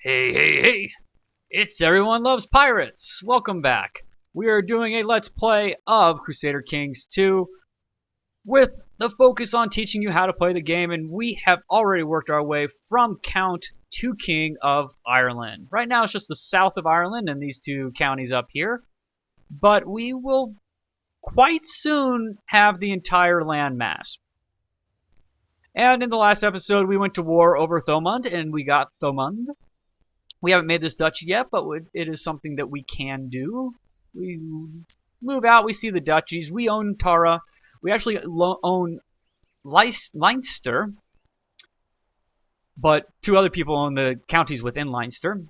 Hey, hey, hey! It's Everyone Loves Pirates! Welcome back. We are doing a Let's Play of Crusader Kings II with the focus on teaching you how to play the game, and we have already worked our way from Count to King of Ireland. Right now it's just the south of Ireland and these two counties up here, but we will quite soon have the entire landmass. And in the last episode we went to war over Thomond, and we got Thomond. We haven't made this duchy yet, but it is something that we can do. We move out, we see the duchies, we own Tara, we actually own Leinster, but two other people own the counties within Leinster,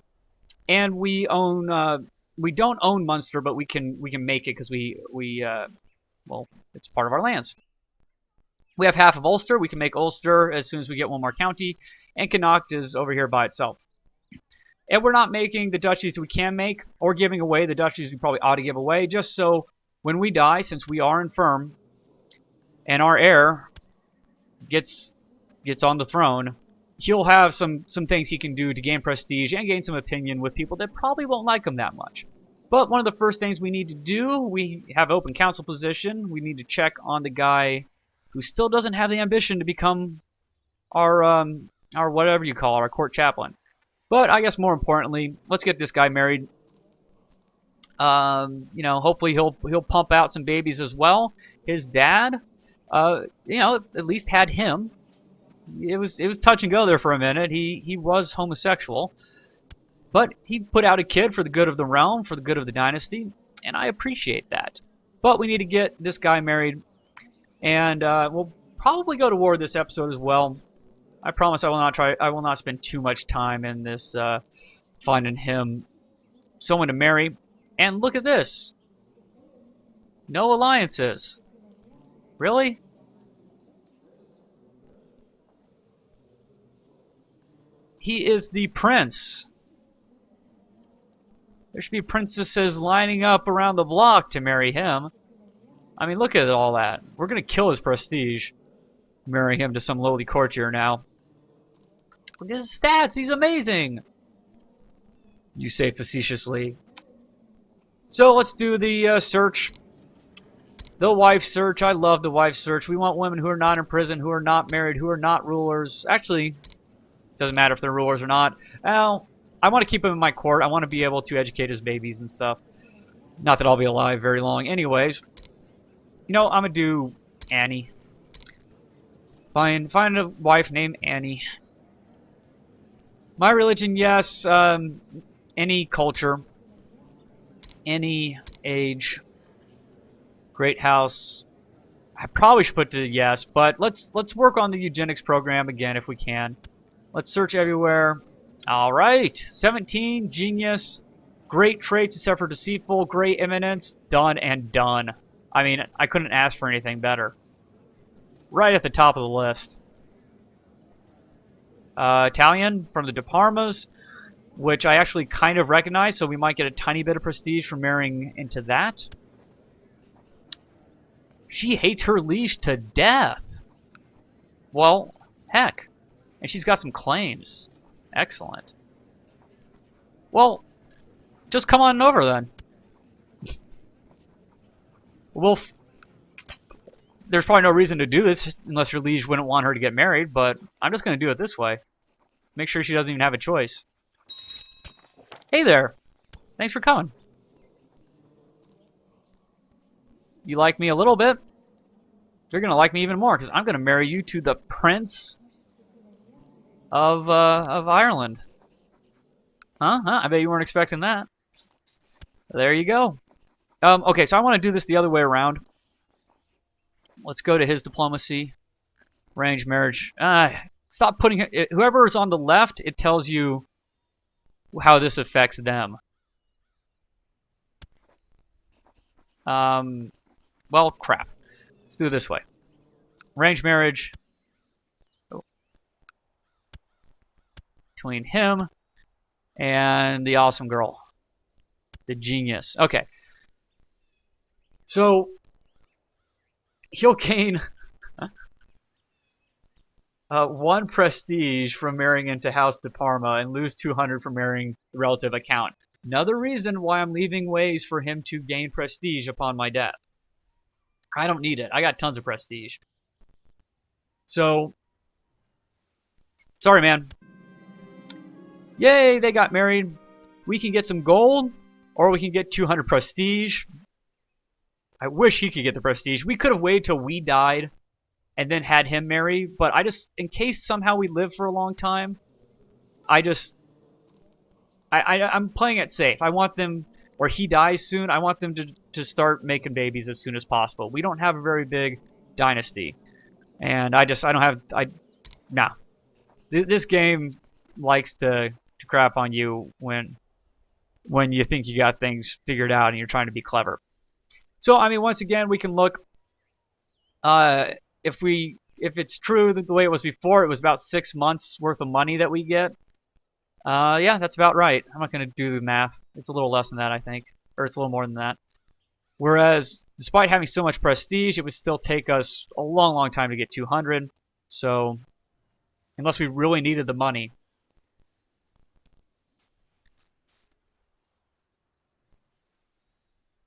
and we don't own Munster, but we can make it because well, it's part of our lands. We have half of Ulster. We can make Ulster as soon as we get one more county, and Connacht is over here by itself. And we're not making the duchies we can make, or giving away the duchies we probably ought to give away, just so when we die, since we are infirm, and our heir gets on the throne, he'll have some things he can do to gain prestige and gain some opinion with people that probably won't like him that much. But one of the first things we need to do, we have open council position, we need to check on the guy who still doesn't have the ambition to become our whatever you call it, our court chaplain. But I guess more importantly, let's get this guy married. Hopefully he'll pump out some babies as well. His dad, at least had him. It was touch and go there for a minute. He was homosexual, but he put out a kid for the good of the realm, for the good of the dynasty, and I appreciate that. But we need to get this guy married, and we'll probably go to war this episode as well. I promise I will not spend too much time in this finding him someone to marry. And look at this. No alliances. Really? He is the prince. There should be princesses lining up around the block to marry him. I mean, look at all that. We're going to kill his prestige. Marrying him to some lowly courtier now. Look at his stats, he's amazing! You say facetiously. So let's do the search. The wife search. I love the wife search. We want women who are not in prison, who are not married, who are not rulers. Actually, doesn't matter if they're rulers or not. Well, I want to keep them in my court. I want to be able to educate his babies and stuff. Not that I'll be alive very long. Anyways, I'm going to do Annie. Find a wife named Annie. My religion, yes. Any culture, any age, great house. I probably should put to yes, but let's work on the eugenics program again if we can. Let's search everywhere. All right, 17, genius, great traits except for deceitful, great eminence, done and done. I mean, I couldn't ask for anything better. Right at the top of the list. Italian from the De Parmas, which I actually kind of recognize, so we might get a tiny bit of prestige from marrying into that. She hates her liege to death. Well, heck. And she's got some claims. Excellent. Well, just come on over then. There's probably no reason to do this unless your liege wouldn't want her to get married, but I'm just going to do it this way. Make sure she doesn't even have a choice. Hey there. Thanks for coming. You like me a little bit? You're going to like me even more because I'm going to marry you to the Prince of Ireland. Huh? I bet you weren't expecting that. There you go. Okay, so I want to do this the other way around. Let's go to his diplomacy. Arranged marriage. Stop putting it. Whoever is on the left, it tells you how this affects them. Well, crap. Let's do it this way. Arranged marriage. Oh. Between him and the awesome girl. The genius. Okay. So he'll gain 1 prestige from marrying into House de Parma and lose 200 from marrying the relative account. Another reason why I'm leaving ways for him to gain prestige upon my death. I don't need it. I got tons of prestige. So, sorry, man. Yay, they got married. We can get some gold, or we can get 200 prestige. I wish he could get the prestige. We could have waited till we died and then had him marry, but I just, in case somehow we live for a long time, I'm playing it safe. I want them, or he dies soon, I want them to start making babies as soon as possible. We don't have a very big dynasty. And nah. This game likes to crap on you when you think you got things figured out and you're trying to be clever. So, I mean, once again, we can look, if it's true that the way it was before, it was about 6 months worth of money that we get. Yeah, that's about right. I'm not going to do the math. It's a little less than that, I think. Or it's a little more than that. Whereas, despite having so much prestige, it would still take us a long, long time to get 200. So, unless we really needed the money.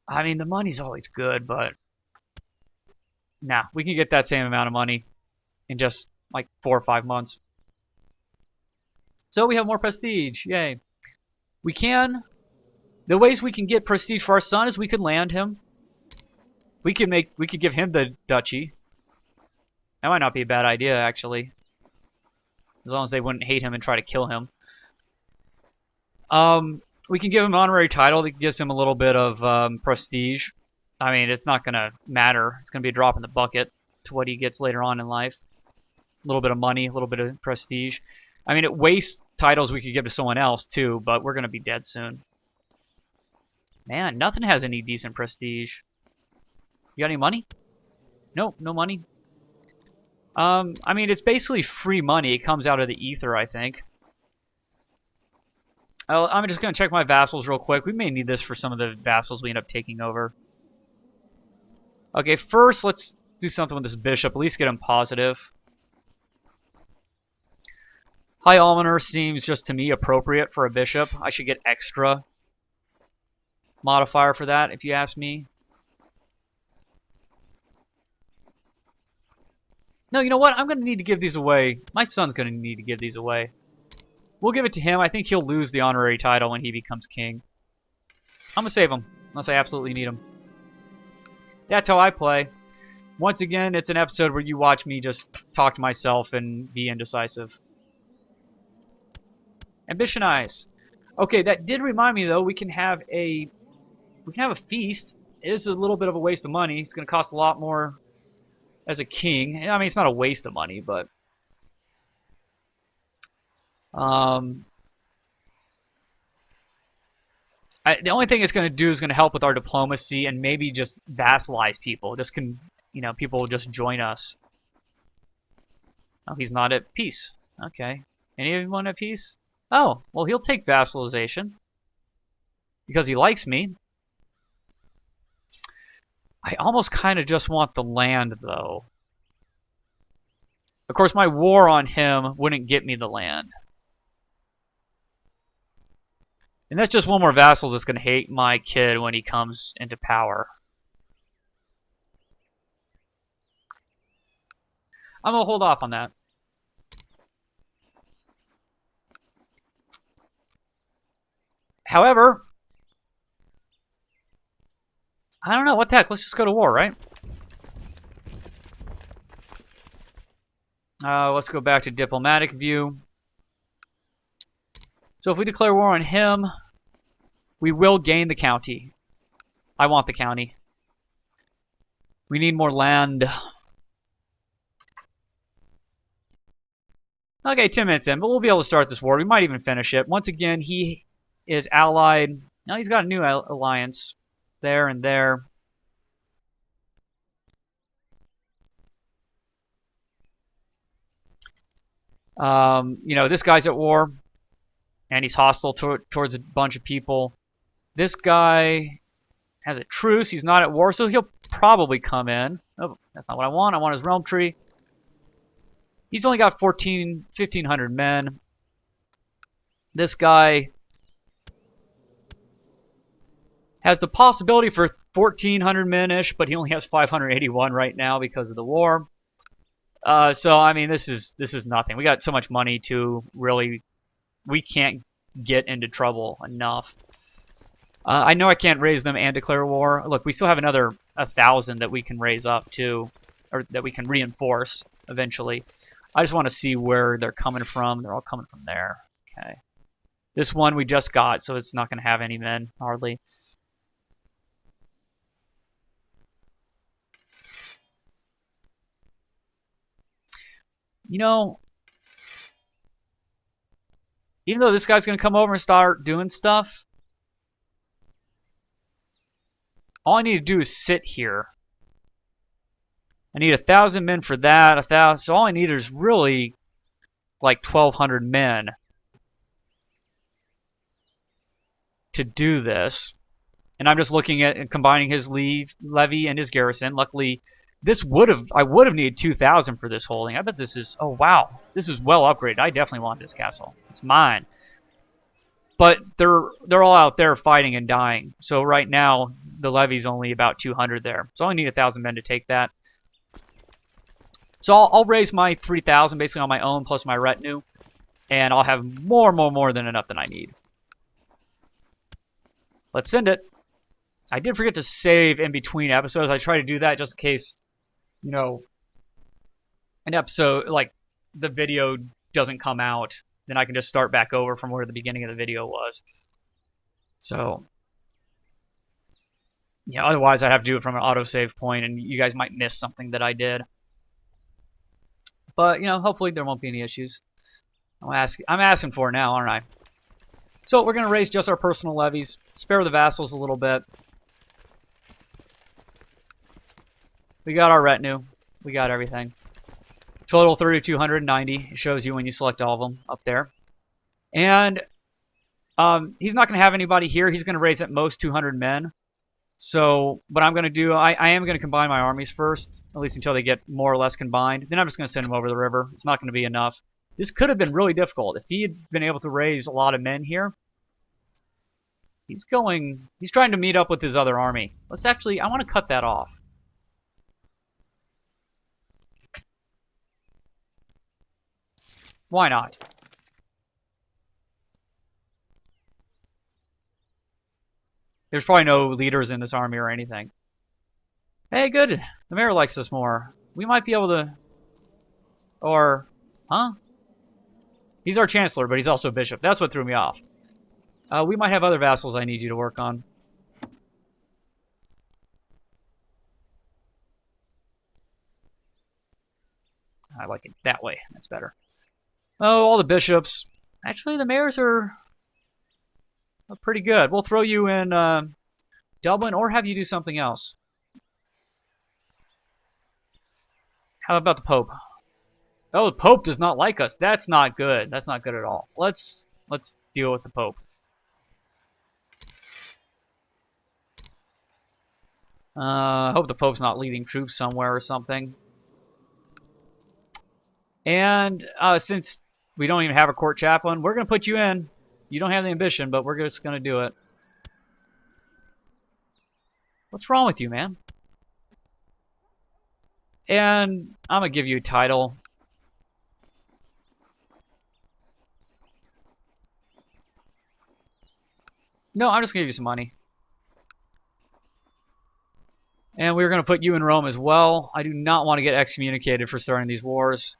I mean, the money's always good, but nah, we can get that same amount of money in just like 4 or 5 months. So we have more prestige. Yay. The ways we can get prestige for our son is we could land him. We could give him the duchy. That might not be a bad idea, actually. As long as they wouldn't hate him and try to kill him. We can give him an honorary title that gives him a little bit of prestige. I mean, it's not going to matter. It's going to be a drop in the bucket to what he gets later on in life. A little bit of money, a little bit of prestige. I mean, it wastes titles we could give to someone else, too, but we're going to be dead soon. Man, nothing has any decent prestige. You got any money? Nope, no money. I mean, it's basically free money. It comes out of the ether, I think. I'm just going to check my vassals real quick. We may need this for some of the vassals we end up taking over. Okay, first, let's do something with this bishop. At least get him positive. High Almoner seems just to me appropriate for a bishop. I should get extra modifier for that, if you ask me. No, you know what? I'm going to need to give these away. My son's going to need to give these away. We'll give it to him. I think he'll lose the honorary title when he becomes king. I'm going to save him, unless I absolutely need him. That's how I play. Once again, it's an episode where you watch me just talk to myself and be indecisive. Ambitionize. Okay, that did remind me though, we can have a feast. It is a little bit of a waste of money. It's going to cost a lot more as a king. I mean, it's not a waste of money, but the only thing it's going to do is going to help with our diplomacy and maybe just vassalize people. People will just join us. Oh, he's not at peace. Okay. Anyone at peace? Oh, well, he'll take vassalization because he likes me. I almost kind of just want the land, though. Of course, my war on him wouldn't get me the land. And that's just one more vassal that's going to hate my kid when he comes into power. I'm going to hold off on that. However, I don't know. What the heck? Let's just go to war, right? Let's go back to diplomatic view. So if we declare war on him, we will gain the county. I want the county. We need more land. Okay, 10 minutes in, but we'll be able to start this war. We might even finish it. Once again, he is allied. Now he's got a new alliance there and there. This guy's at war, and he's hostile towards a bunch of people. This guy has a truce. He's not at war, so he'll probably come in. Oh, that's not what I want. I want his realm tree. He's only got 1,500 men. This guy has the possibility for 1,400 men-ish, but he only has 581 right now because of the war. So I mean, this is nothing. We got so much money to really, we can't get into trouble enough. I know I can't raise them and declare war. Look, we still have another 1,000 that we can raise up too, or that we can reinforce eventually. I just want to see where they're coming from. They're all coming from there. Okay. This one we just got, so it's not going to have any men, hardly. You know, even though this guy's going to come over and start doing stuff, all I need to do is sit here. I need 1,000 men for that, 1,000. So all I need is really like 1,200 men to do this. And I'm just looking at and combining his levy and his garrison. Luckily, I would have needed 2,000 for this holding. I bet this is, oh wow, this is well upgraded. I definitely want this castle. It's mine. But they're all out there fighting and dying. So right now the levy's only about 200 there. So I only need 1,000 men to take that. So I'll raise my 3,000 basically on my own plus my retinue, and I'll have more than enough than I need. Let's send it. I did forget to save in between episodes. I try to do that just in case, you know, an episode, like the video doesn't come out. Then I can just start back over from where the beginning of the video was. So, yeah, otherwise I'd have to do it from an autosave point, and you guys might miss something that I did. But, you know, hopefully there won't be any issues. I'm asking for it now, aren't I? So we're going to raise just our personal levies, spare the vassals a little bit. We got our retinue. We got everything. Total 3,290. It shows you when you select all of them up there. And he's not going to have anybody here. He's going to raise at most 200 men. So what I'm going to do, I am going to combine my armies first, at least until they get more or less combined. Then I'm just going to send them over the river. It's not going to be enough. This could have been really difficult. If he had been able to raise a lot of men here, he's trying to meet up with his other army. Let's actually, I want to cut that off. Why not? There's probably no leaders in this army or anything. Hey, good. The mayor likes us more. We might be able to... Or... Huh? He's our chancellor, but he's also bishop. That's what threw me off. We might have other vassals I need you to work on. I like it that way. That's better. Oh, all the bishops. Actually, the mayors are pretty good. We'll throw you in Dublin or have you do something else. How about the Pope? Oh, the Pope does not like us. That's not good. That's not good at all. Let's deal with the Pope. I hope the Pope's not leading troops somewhere or something. And since we don't even have a court chaplain, we're going to put you in. You don't have the ambition, but we're just going to do it. What's wrong with you, man? And I'm going to give you a title. No, I'm just going to give you some money. And we're going to put you in Rome as well. I do not want to get excommunicated for starting these wars.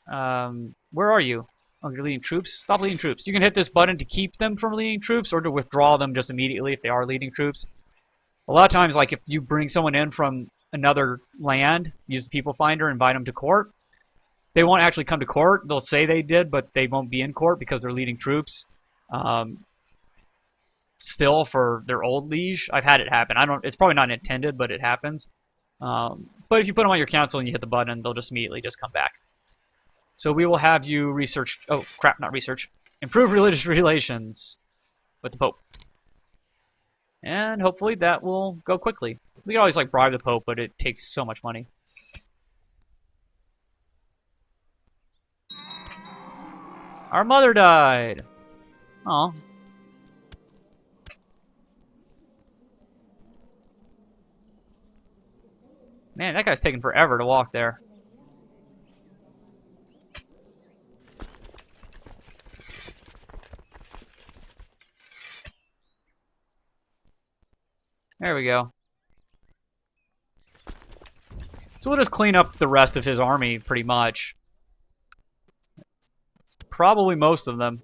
Where are you? Oh, you're leading troops? Stop leading troops. You can hit this button to keep them from leading troops or to withdraw them just immediately if they are leading troops. A lot of times, like if you bring someone in from another land, use the people finder, invite them to court, they won't actually come to court. They'll say they did, but they won't be in court because they're leading troops. Still for their old liege. I've had it happen. It's probably not intended, but it happens. But if you put them on your council and you hit the button, they'll just immediately just come back. So we will have you research... Oh, crap, not research. Improve religious relations with the Pope. And hopefully that will go quickly. We can always, like, bribe the Pope, but it takes so much money. Our mother died. Oh. Man, that guy's taking forever to walk there. There we go. So we'll just clean up the rest of his army, pretty much. Probably most of them.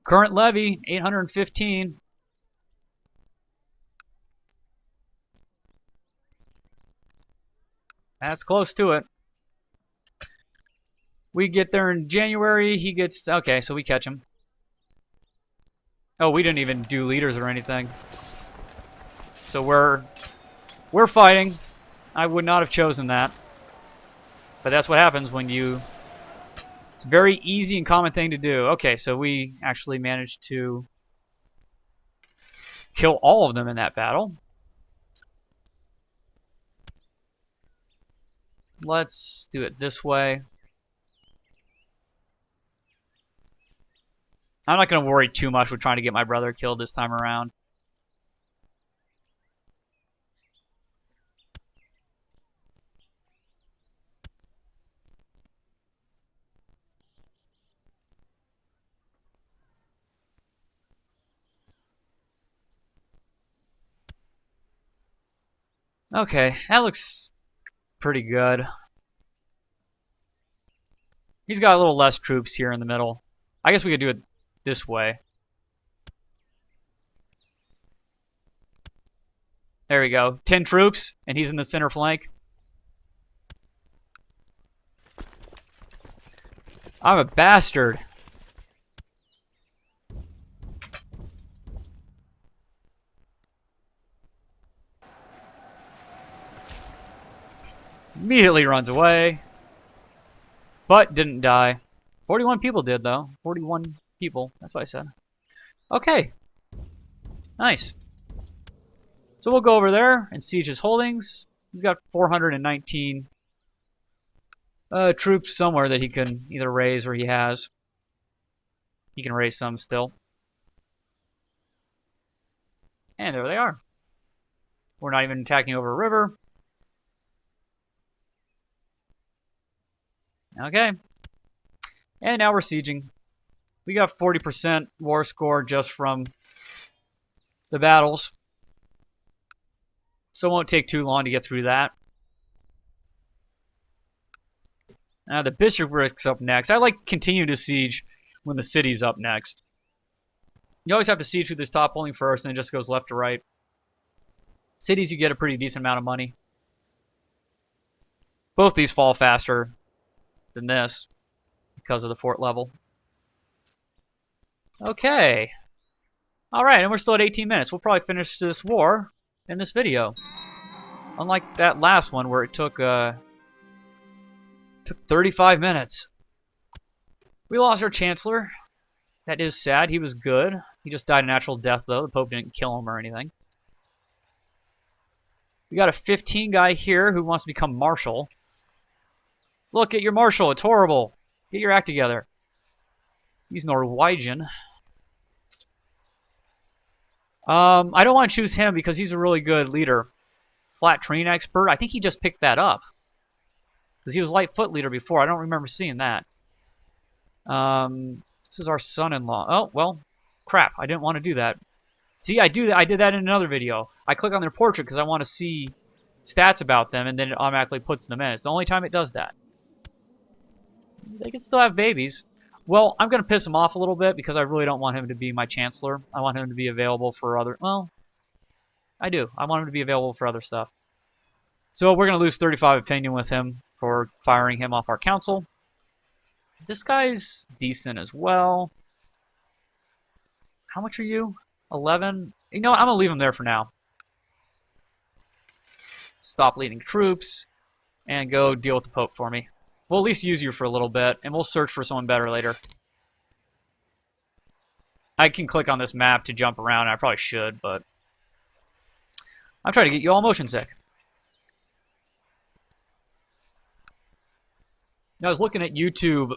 Current levy, 815. That's close to it. We get there in January, he gets... Okay, so we catch him. Oh, we didn't even do leaders or anything. So we're fighting. I would not have chosen that. But that's what happens when you... It's a very easy and common thing to do. Okay, so we actually managed to kill all of them in that battle. Let's do it this way. I'm not going to worry too much with trying to get my brother killed this time around. Okay, that looks pretty good. He's got a little less troops here in the middle. I guess we could do it this way. There we go. 10 troops, and he's in the center flank. I'm a bastard. Immediately runs away. But didn't die. 41 people did, though. 41 people. That's what I said. Okay. Nice. So we'll go over there and siege his holdings. He's got 419 troops somewhere that he can either raise or he has. He can raise some still. And there they are. We're not even attacking over a river. Okay. And now we're sieging. We got 40% war score just from the battles. So it won't take too long to get through that. Now the bishopric's up next. I like continuing to siege when the city's up next. You always have to siege through this top holding first, and it just goes left to right. Cities, you get a pretty decent amount of money. Both these fall faster than this because of the fort level. Okay. Alright, and we're still at 18 minutes. We'll probably finish this war in this video. Unlike that last one where it took 35 minutes. We lost our Chancellor. That is sad. He was good. He just died a natural death, though. The Pope didn't kill him or anything. We got a 15 guy here who wants to become Marshal. Look at your Marshal. It's horrible. Get your act together. He's Norwegian. I don't want to choose him because he's a really good leader. Flat terrain expert. I think he just picked that up. Because he was light foot leader before. I don't remember seeing that. This is our son-in-law. Oh, well, crap. I didn't want to do that. See, I did that in another video. I click on their portrait because I want to see stats about them, and then it automatically puts them in. It's the only time it does that. They can still have babies. Well, I'm going to piss him off a little bit because I really don't want him to be my chancellor. I want him to be available for other... Well, I do. I want him to be available for other stuff. So we're going to lose 35 opinion with him for firing him off our council. This guy's decent as well. How much are you? 11? You know what? I'm going to leave him there for now. Stop leading troops and go deal with the Pope for me. We'll at least use you for a little bit, and we'll search for someone better later. I can click on this map to jump around. I probably should, but I'm trying to get you all motion sick. Now, I was looking at YouTube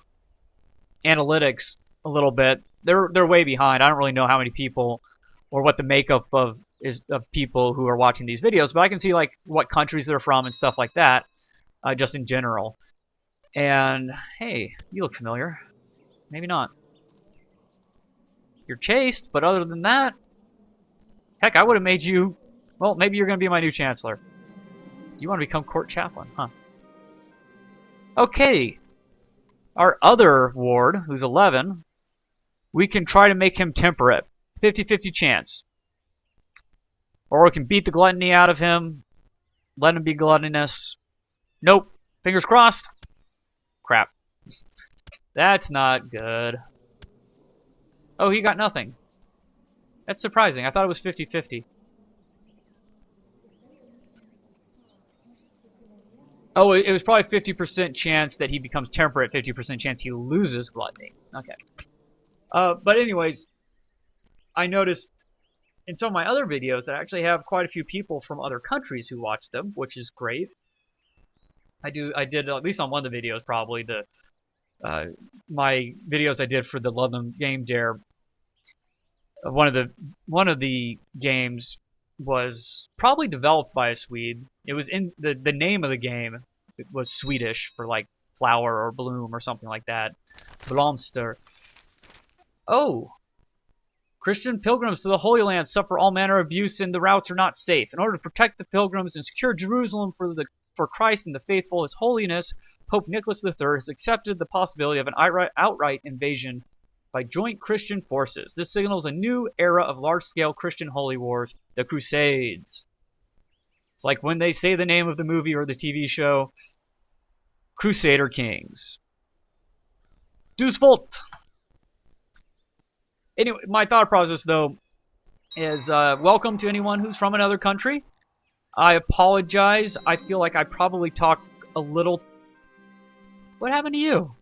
analytics a little bit. They're way behind. I don't really know how many people or what the makeup of people who are watching these videos, but I can see like what countries they're from and stuff like that, just in general. And hey, you look familiar. Maybe not. You're chaste, but other than that, heck, I would have made you. Well, maybe you're going to be my new chancellor. You want to become court chaplain, huh? Okay. Our other ward, who's 11, we can try to make him temperate. 50-50 chance. Or we can beat the gluttony out of him. Let him be gluttonous. Nope. Fingers crossed. Crap. That's not good. Oh, he got nothing. That's surprising. I thought it was 50-50. Oh, it was probably 50% chance that he becomes temperate, 50% chance he loses gluttony. Okay. But anyways, I noticed in some of my other videos that I actually have quite a few people from other countries who watch them, which is great. I did at least on one of the videos, probably my videos I did for the London Game Dare. One of the games was probably developed by a Swede. It was in the name of the game. It was Swedish for like flower or bloom or something like that. Blomster. Oh, Christian pilgrims to the Holy Land suffer all manner of abuse and the routes are not safe. In order to protect the pilgrims and secure Jerusalem for Christ and the faithful, His Holiness Pope Nicholas III has accepted the possibility of an outright invasion by joint Christian forces. This signals a new era of large-scale Christian holy wars, the Crusades. It's like when they say the name of the movie or the TV show, Crusader Kings. Deus Volt! Anyway, my thought process, though, is welcome to anyone who's from another country. I apologize. I feel like I probably talked a little... What happened to you?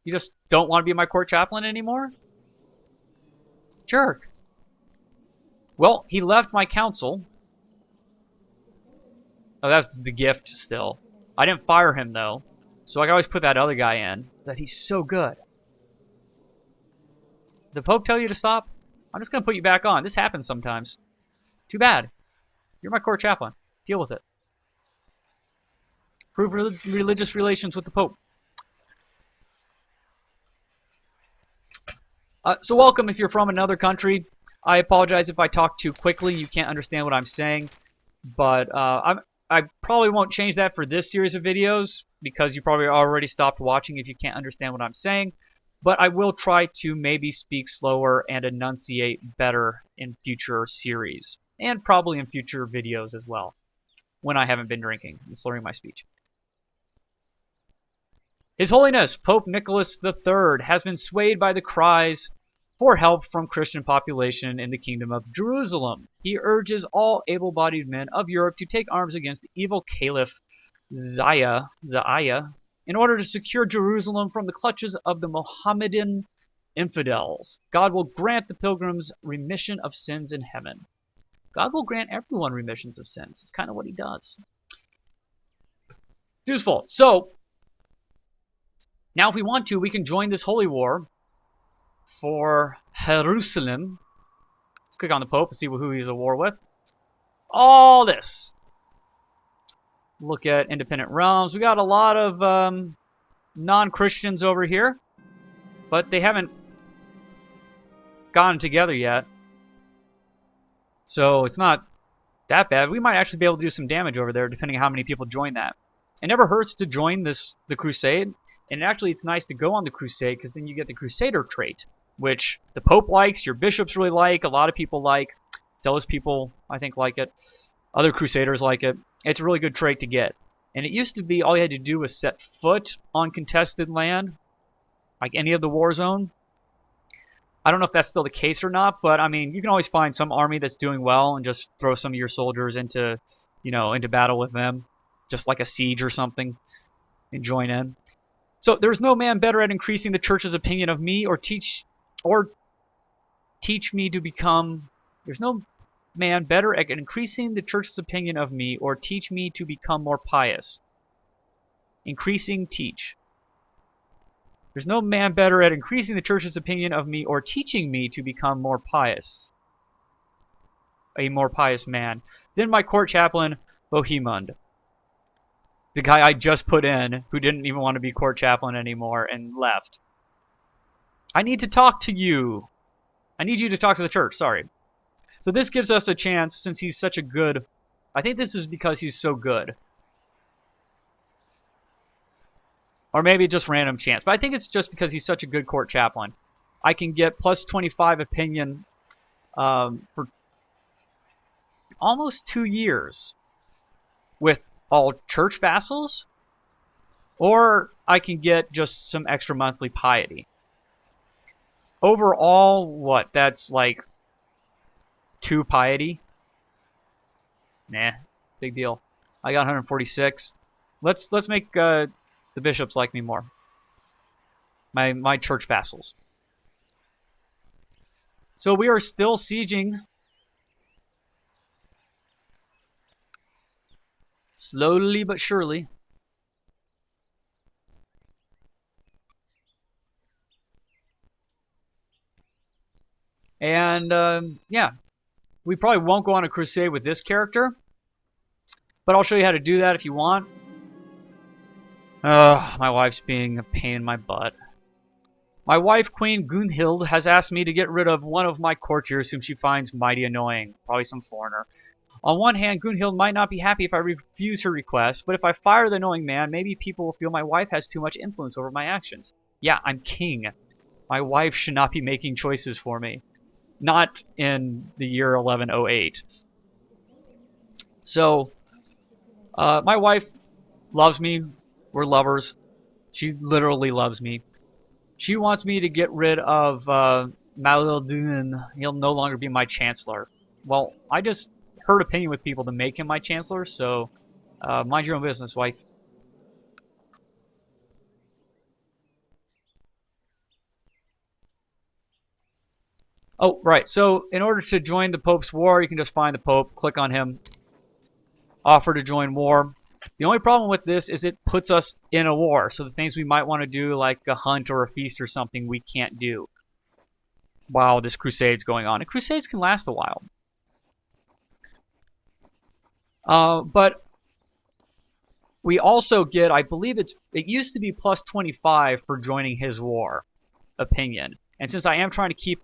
You just don't want to be my court chaplain anymore? Jerk. Well, he left my council. Oh, that's the gift still. I didn't fire him, though. So I can always put that other guy in. That he's so good. Did the Pope tell you to stop? I'm just going to put you back on. This happens sometimes. Too bad. You're my court chaplain. Deal with it. Prove religious relations with the Pope. So welcome if you're from another country. I apologize if I talk too quickly. You can't understand what I'm saying. But I probably won't change that for this series of videos because you probably already stopped watching if you can't understand what I'm saying. But I will try to maybe speak slower and enunciate better in future series. And probably in future videos as well. When I haven't been drinking and slurring my speech. His Holiness Pope Nicholas III has been swayed by the cries for help from Christian population in the Kingdom of Jerusalem. He urges all able-bodied men of Europe to take arms against the evil Caliph Zaya in order to secure Jerusalem from the clutches of the Mohammedan infidels. God will grant the pilgrims remission of sins in heaven. God will grant everyone remissions of sins. It's kind of what he does. Useful. So, now if we want to, we can join this holy war for Jerusalem. Let's click on the Pope and see who he's at war with. All this. Look at independent realms. We got a lot of non-Christians over here, but they haven't gotten together yet. So it's not that bad. We might actually be able to do some damage over there, depending on how many people join that. It never hurts to join the crusade, and actually it's nice to go on the crusade because then you get the Crusader trait, which the Pope likes, your bishops really like, a lot of people like, zealous people I think like it, other crusaders like it. It's a really good trait to get. And it used to be all you had to do was set foot on contested land, like any of the war zone. I don't know if that's still the case or not, but I mean, you can always find some army that's doing well and just throw some of your soldiers into, into battle with them, just like a siege or something, and join in. So there's no man better at increasing the church's opinion of me or teach me to become. There's no man better at increasing the church's opinion of me or teach me to become more pious. Increasing, teach. There's no man better at increasing the church's opinion of me or teaching me to become more pious. A more pious man than my court chaplain, Bohemond. The guy I just put in, who didn't even want to be court chaplain anymore and left. I need to talk to you. I need you to talk to the church, sorry. So this gives us a chance, since he's such a good... I think this is because he's so good. Or maybe just random chance. But I think it's just because he's such a good court chaplain. I can get plus 25 opinion for almost 2 years with all church vassals. Or I can get just some extra monthly piety. Overall, what? That's like 2 piety. Nah, big deal. I got 146. Let's make the bishops like me more. My church vassals. So we are still sieging. Slowly but surely. And yeah, we probably won't go on a crusade with this character, but I'll show you how to do that if you want. My wife's being a pain in my butt. My wife, Queen Gunhild, has asked me to get rid of one of my courtiers whom she finds mighty annoying. Probably some foreigner. On one hand, Gunhild might not be happy if I refuse her request, but if I fire the annoying man, maybe people will feel my wife has too much influence over my actions. Yeah, I'm king. My wife should not be making choices for me. Not in the year 1108. So, my wife loves me. We're lovers. She literally loves me. She wants me to get rid of Malildun. He'll no longer be my chancellor. Well, I just heard opinion with people to make him my chancellor, so mind your own business, wife. Oh, right. So in order to join the Pope's war, you can just find the Pope, click on him, offer to join war. The only problem with this is it puts us in a war. So the things we might want to do, like a hunt or a feast or something, we can't do while this crusade's going on. And crusades can last a while. But we also get, I believe it used to be plus 25 for joining his war opinion. And since I am trying to keep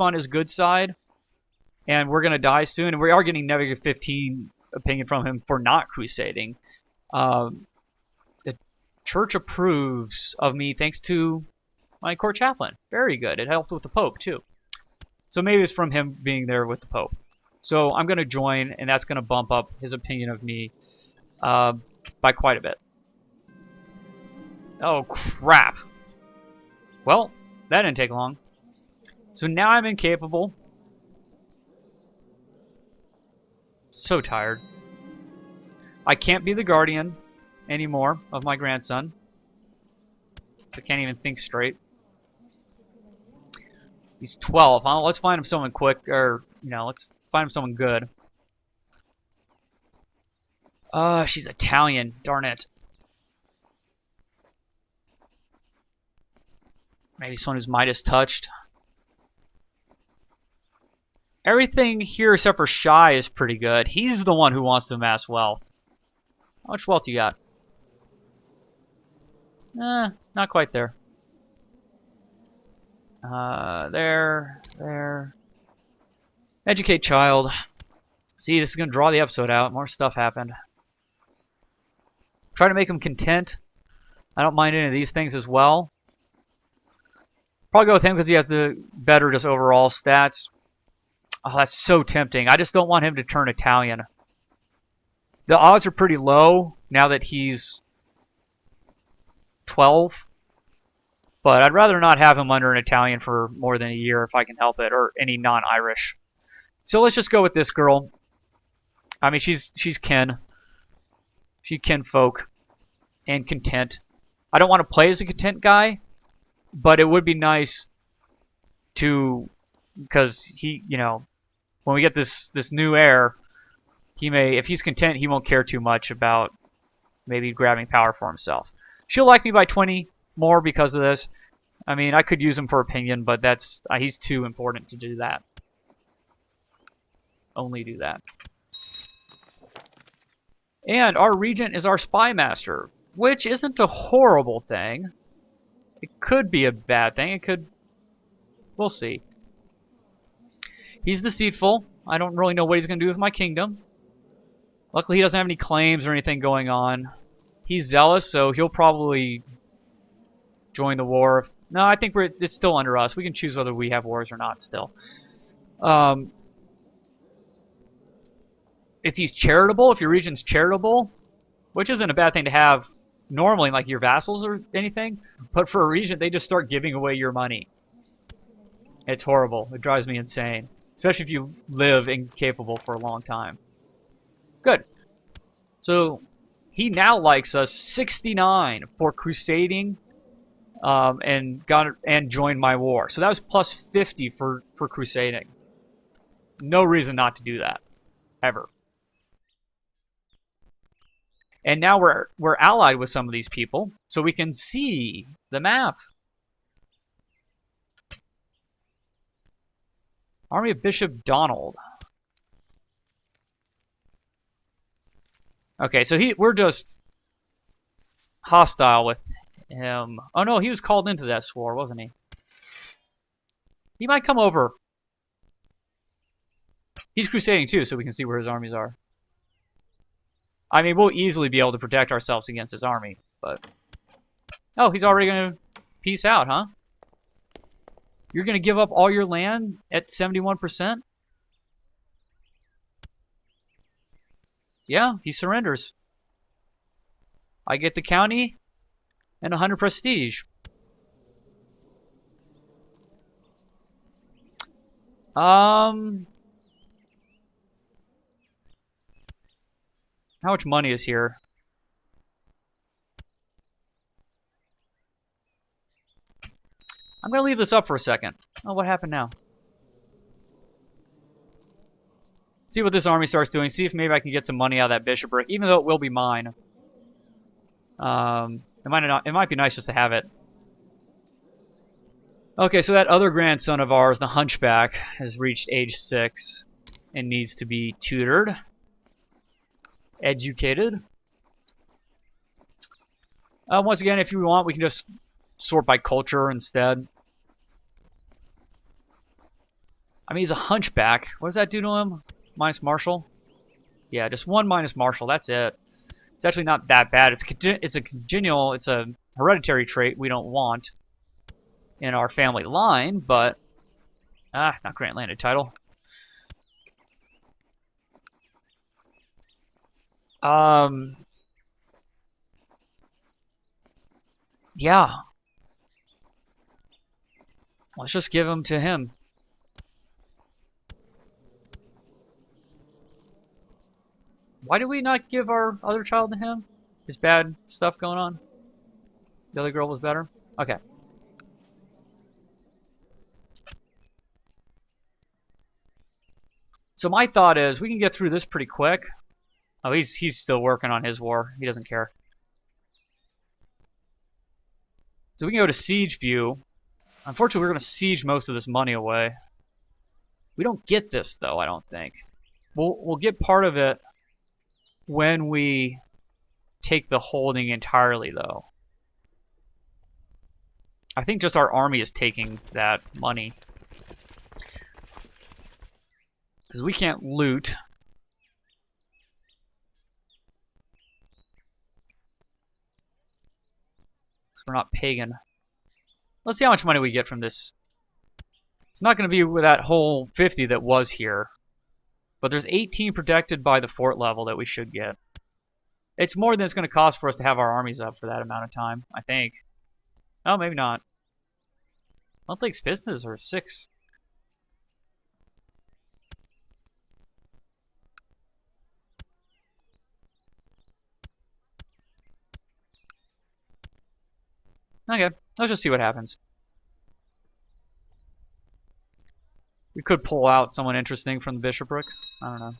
on his good side, and we're going to die soon, and we are getting negative 15 opinion from him for not crusading, the church approves of me thanks to my court chaplain. Very good. It helped with the Pope, too. So maybe it's from him being there with the Pope. So I'm going to join, and that's going to bump up his opinion of me by quite a bit. Oh, crap. Well, that didn't take long. So now I'm incapable. So tired. I can't be the guardian anymore of my grandson. I can't even think straight. He's 12. Huh? Let's find him someone quick, or, let's find him someone good. She's Italian. Darn it. Maybe someone who's Midas touched. Everything here except for Shy is pretty good. He's the one who wants to amass wealth. How much wealth you got? Not quite there. There. Educate child. See, this is going to draw the episode out. More stuff happened. Try to make him content. I don't mind any of these things as well. Probably go with him because he has the better just overall stats. Oh, that's so tempting. I just don't want him to turn Italian. The odds are pretty low now that he's 12. But I'd rather not have him under an Italian for more than a year if I can help it, or any non-Irish. So let's just go with this girl. I mean, she's kin. She's kinfolk and content. I don't want to play as a content guy, but it would be nice to, because he, when we get this new heir, he may, if he's content, he won't care too much about maybe grabbing power for himself. She'll like me by 20. more because of this. I mean, I could use him for opinion, but that's he's too important to do that. Only do that. And our regent is our spy master, which isn't a horrible thing. It could be a bad thing. It could... We'll see. He's deceitful. I don't really know what he's going to do with my kingdom. Luckily, he doesn't have any claims or anything going on. He's zealous, so he'll probably join the war. No, I think it's still under us. We can choose whether we have wars or not still. If he's charitable, if your regent's charitable, which isn't a bad thing to have normally, like your vassals or anything, but for a regent, they just start giving away your money. It's horrible. It drives me insane. Especially if you live incapable for a long time. Good. So, he now likes us 69 for crusading and joined my war. So that was plus 50 for crusading. No reason not to do that. Ever. And now we're allied with some of these people, so we can see the map. Army of Bishop Donald. Okay, so we're just hostile with him. Oh no, he was called into this war, wasn't he? He might come over. He's crusading too, so we can see where his armies are. I mean, we'll easily be able to protect ourselves against his army, but... Oh, he's already going to peace out, huh? You're going to give up all your land at 71%? Yeah, he surrenders. I get the county and 100 prestige. How much money is here? I'm going to leave this up for a second. Oh, what happened now? See what this army starts doing. See if maybe I can get some money out of that bishopric, even though it will be mine. It might be nice just to have it. Okay, so that other grandson of ours, the Hunchback, has reached age 6 and needs to be tutored. Educated. Once again, if you want, we can just sort by culture instead. I mean, he's a hunchback. What does that do to him? Minus martial? Yeah, just 1 minus martial. That's it. It's actually not that bad. It's a hereditary trait we don't want in our family line, but not grant landed title. Yeah. Let's just give him to him. Why did we not give our other child to him? His bad stuff going on? The other girl was better? Okay. So my thought is we can get through this pretty quick. Oh, he's still working on his war. He doesn't care. So we can go to siege view. Unfortunately, we're going to siege most of this money away. We don't get this, though, I don't think. We'll get part of it when we take the holding entirely, though. I think just our army is taking that money. Because we can't loot. Because we're not pagan. Let's see how much money we get from this. It's not going to be with that whole 50 that was here. But there's 18 protected by the fort level that we should get. It's more than it's going to cost for us to have our armies up for that amount of time, I think. Oh, maybe not. Monthly expenses are 6. Okay, let's just see what happens. We could pull out someone interesting from the bishopric. I don't know.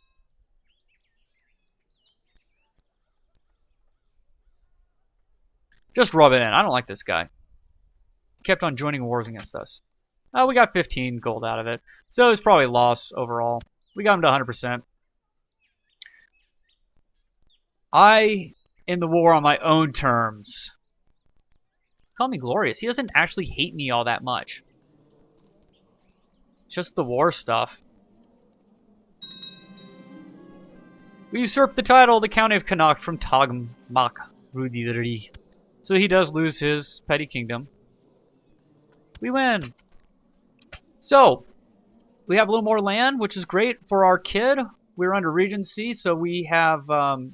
Just rub it in. I don't like this guy. kept on joining wars against us. We got 15 gold out of it. So it's probably a loss overall. We got him to 100%. I in the war on my own terms. Call me glorious. He doesn't actually hate me all that much. It's just the war stuff. We usurped the title of the County of Connacht from Tagmak Rudiri. So he does lose his petty kingdom. We win. So, we have a little more land, which is great for our kid. We're under Regency, so we have it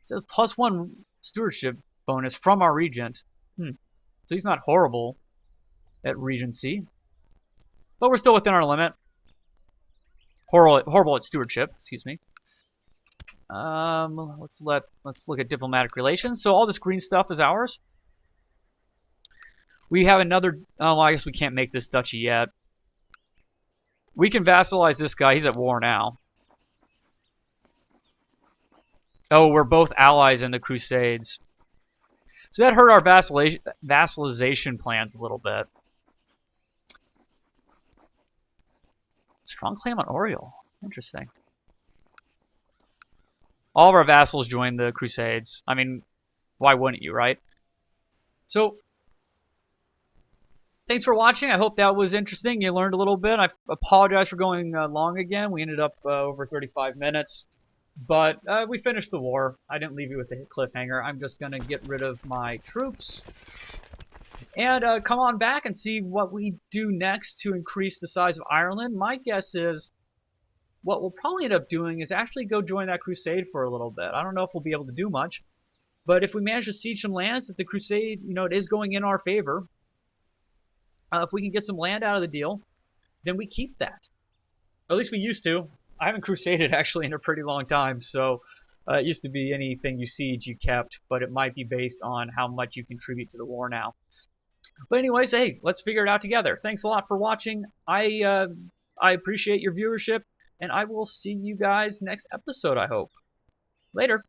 says +1 stewardship bonus from our regent. So he's not horrible at Regency. But we're still within our limit. Horrible at stewardship, excuse me. Let's look at diplomatic relations. So all this green stuff is ours. We have another. Oh, well, I guess we can't make this duchy yet. We can vassalize this guy. He's at war now. Oh, we're both allies in the Crusades. So that hurt our vassalization plans a little bit. Strong claim on Oriel. Interesting. All of our vassals joined the Crusades. I mean, why wouldn't you, right? So, thanks for watching. I hope that was interesting. You learned a little bit. I apologize for going long again. We ended up over 35 minutes. But we finished the war. I didn't leave you with a cliffhanger. I'm just going to get rid of my troops. And come on back and see what we do next to increase the size of Ireland. My guess is what we'll probably end up doing is actually go join that crusade for a little bit. I don't know if we'll be able to do much. But if we manage to siege some lands, if the crusade, it is going in our favor, if we can get some land out of the deal, then we keep that. Or at least we used to. I haven't crusaded actually in a pretty long time, so it used to be anything you siege you kept, but it might be based on how much you contribute to the war now. But anyways, hey, let's figure it out together. Thanks a lot for watching. I appreciate your viewership, and I will see you guys next episode, I hope. Later.